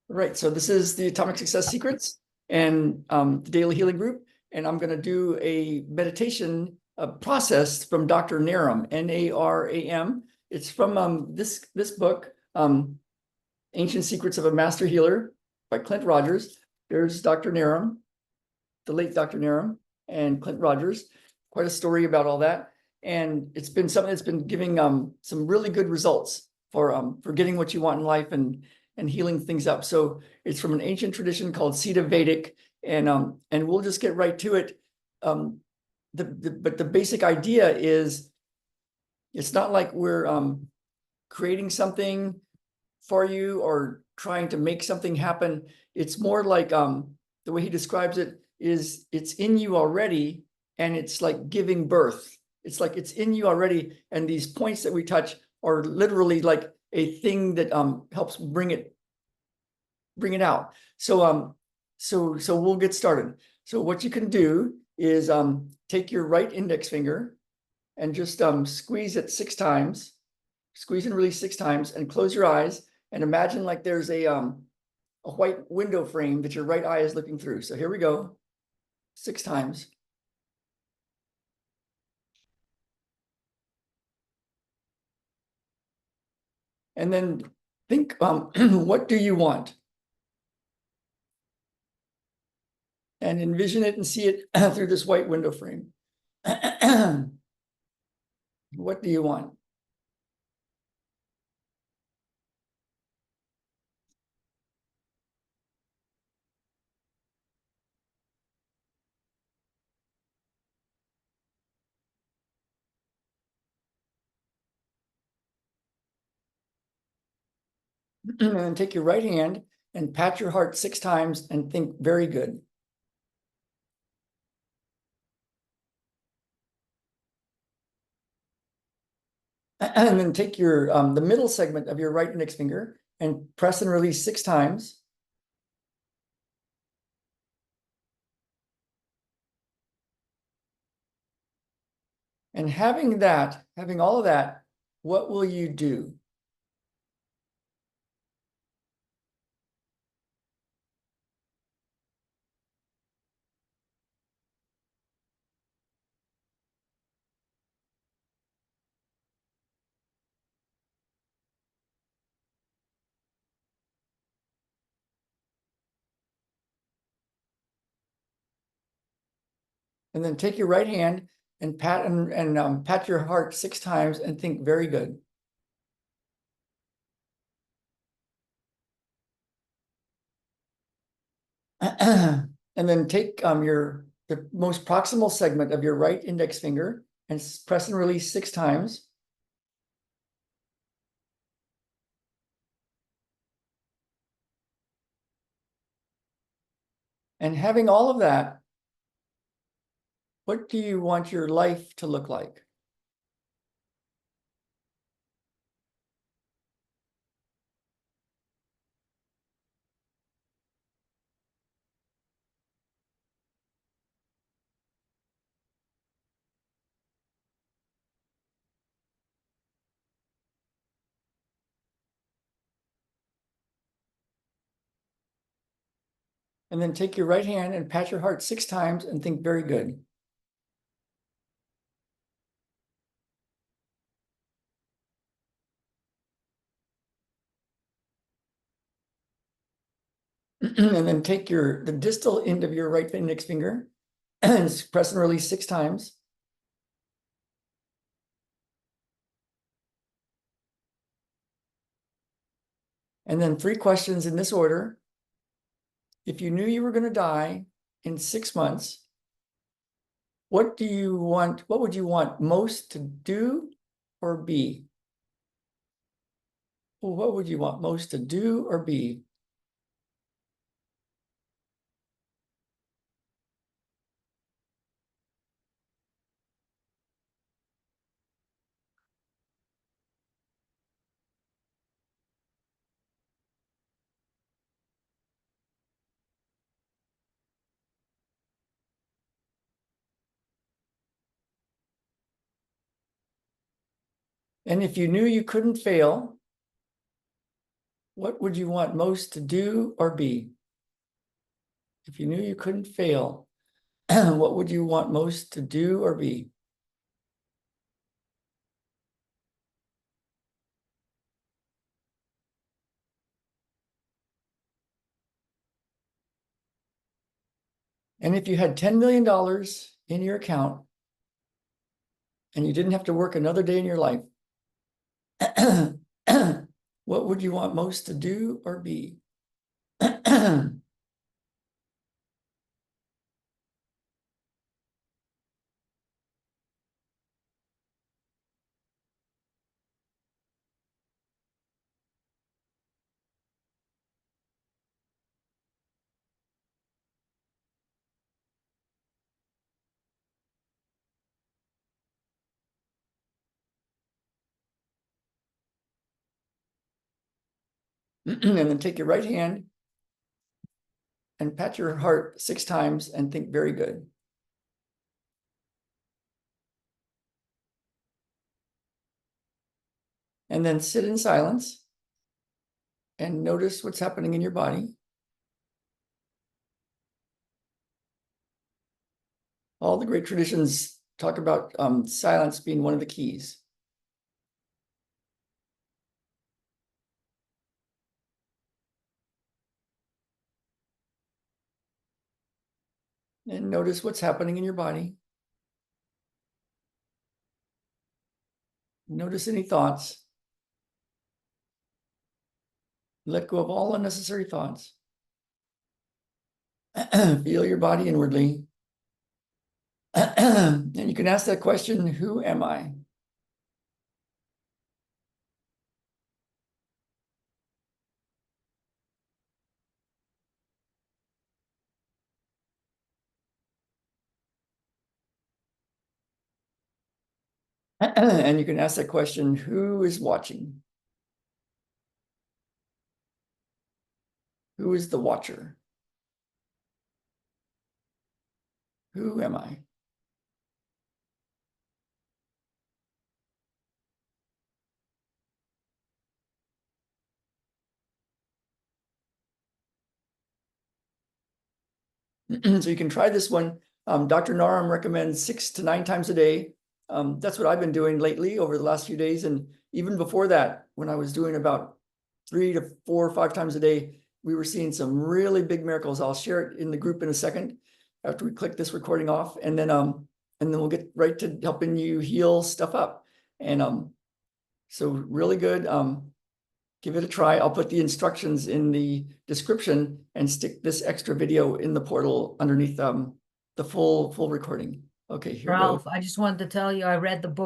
Right, so this is the Atomic Success Secrets and the Daily Healing Group, and I'm going to do a meditation process from Dr. Naram, Naram. It's from this book, Ancient Secrets of a Master Healer by Clint Rogers. There's Dr. Naram, the late Dr. Naram, and Clint Rogers. Quite a story about all that, and it's been something that's been giving some really good results for getting what you want in life and healing things up. So it's from an ancient tradition called Siddha Vedic, and we'll just get right to it. But the basic idea is it's not like we're creating something for you or trying to make something happen. It's more like the way he describes it is it's in you already, and it's like giving birth. It's like it's in you already, and these points that we touch are literally like a thing that helps bring it out. So we'll get started. So what you can do is take your right index finger and just squeeze it 6 times, squeeze and release 6 times, and close your eyes and imagine like there's a white window frame that your right eye is looking through. So here we go, 6 times. And then think, what do you want? And envision it and see it through this white window frame. What do you want? And then take your right hand and pat your heart 6 times and think very good. And then take your the middle segment of your right index finger and press and release 6 times. And having all of that, what will you do? And then take your right hand and pat your heart 6 times and think very good. And then take the most proximal segment of your right index finger and press and release 6 times. And having all of that, what do you want your life to look like? And then take your right hand and pat your heart 6 times and think very good. And then take the distal end of your right index finger and press and release 6 times. And then 3 questions in this order. If you knew you were going to die in 6 months, what would you want most to do or be? Well, what would you want most to do or be? And if you knew you couldn't fail, What would you want most to do or be? If you knew you couldn't fail, what would you want most to do or be? And if you had $10 million in your account and you didn't have to work another day in your life, what would you want most to do or be? And then take your right hand and pat your heart 6 times and think very good. And then sit in silence and notice what's happening in your body. All the great traditions talk about silence being one of the keys. And notice what's happening in your body. Notice any thoughts. Let go of all unnecessary thoughts. Feel your body inwardly. And you can ask that question, who am I? And you can ask that question, who is watching? Who is the watcher? Who am I? So you can try this one. Dr. Naram recommends 6 to 9 times a day. That's what I've been doing lately over the last few days. And even before that, when I was doing about 3 to 4 or 5 times a day, we were seeing some really big miracles. I'll share it in the group in a second after we click this recording off. And then we'll get right to helping you heal stuff up. And so really good. Give it a try. I'll put the instructions in the description and stick this extra video in the portal underneath the full recording. Okay, here we go. Ralph, I just wanted to tell you, I read the book.